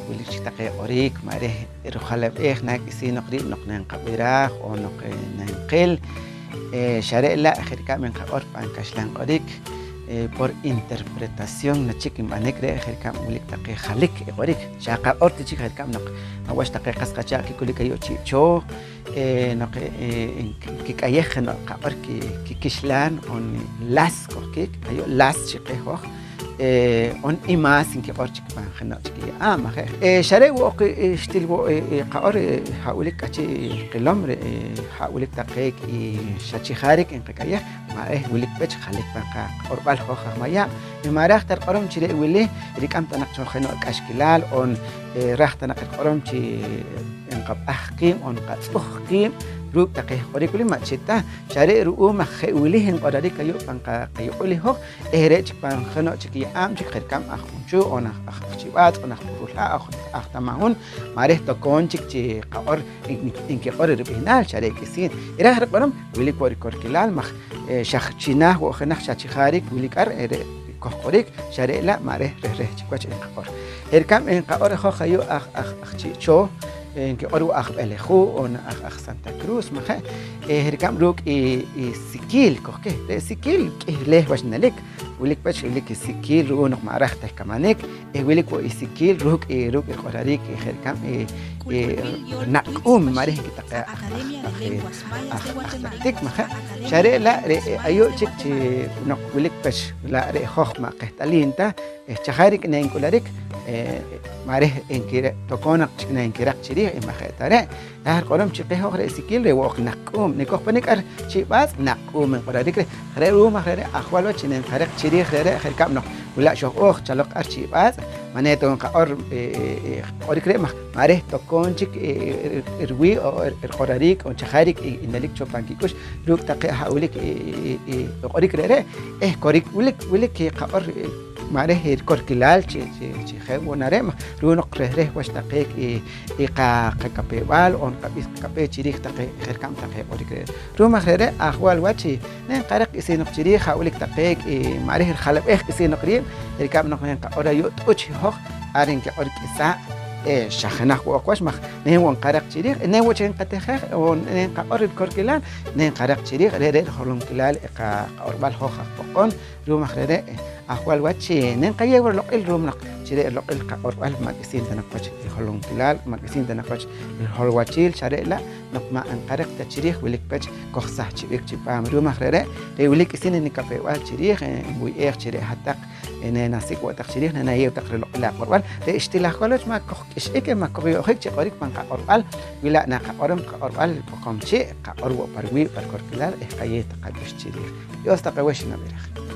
wilik taqe orik mare rujalab nak isi noqrib noqnan qabiraj o noqnan qil share la jerka men qaor pan kashlan orik por interpretación na chikim anekre jerka wilik taqe khalik orik shaqa orti chik jerka noq awash taqe qasqacha ki kulik ayo chicho noq kikayej no qaor ki kishlan on las kokik ayo las chiqe hoj on imas inki qorchik ban khana chiki ama khe share wo ishtil wo qaor haulik kachi qilomre haulik taqek shachi kharik in qakaya ma wilik bech khalik ban qa qorbal kho khmaya imaraq tar qorom chire wili rikam tanak chon khano kashkilal on raxta nak qorom chi in qab ahqim on qatsqim روب تقيه قريب كل ما شتا شارع رؤو ما خيولي هن قدري كيو بانكا كيولي هو إهرج بان خنو تكي أم تكير كم أخونشو أنا أخشيبات أنا أخبرها أختمعون معرفة تكون تكي قار إنك قرر بينال شارع كسين إذا هرب برام ولي كوري كوركلال مخ شخشيناه وخنخ شاتي خارج ولي كار كوريك شارع لا معرفة رهره تكوش إنقار هركم إنقار خو خيو أخشيشو إنك أرو أخ ألخو أو أخ سانتا كروز مخا هركام روك سكيل كوكه سكيل له واش نلك ولك باش لك سكيل رو نق معرفته كمانك ولك سكيل روك قراريك هركام نقوم ماره كتاق تك مخا شارع لا أيو تك نق ولك باش لا رخخ ما قهتالين تا تخارك نينكولارك ماره إنك تكونك نينكرك شريه إما خيتاره هر قرم شقيه أخر سكيل روق نقوم نكوخ بنك شيء بس نقوم من قرارك خير روما خير أخوال وشين خيرك شريه خير خير كم ولا شوف أخ تلوك أرشي بس معناته إنك قرارك ريما ماره تكونك روي أو قرارك أو تخارك إن لك شوف بانكيكوش روك تقي حولك قرارك ريره قرارك ولك قار ماره كوركلال شيء خير ونريم رونق رهره واش تقيك إيقا كابيوال أون كابي شريك تقي خير كم تقي قرارك روما خيره أخوال واتشي نين قرق إسي نقشري خاولك تقيك ماره الخلب إسي نقريب ركاب نقرين قرا يوتش هوخ أرين كقرك إسا شخناخ وأقواش مخ نين وانقرق شريك نين وشين قتخخ ونين قرب كوركلال نين قرق شريك رير خلون كلال إقا قربال هوخ فقون روما خيره أخوال واتشي نين قيا ورلقل رومنق شري اللقل قربال ماكسين تنقش خلون كلال ماكسين تنقش الهولواتشيل شري لا نقما انقرق تشريخ ولك بج كخصح شبيك شبام روما خيره ري ولك سين إنك بيوال شريخ بوي شري حتى إن ناسك وقت شريخ ننايو تقرر اللقل قربال ري اشتلاح قالوش ما كخ إيش إيه ما كبيو خيك شقاريك من قربال ولا نقارم قربال بقام شيء قرب بروي بركور كلال إحقية تقدش شريخ يوستقويش نبيرخ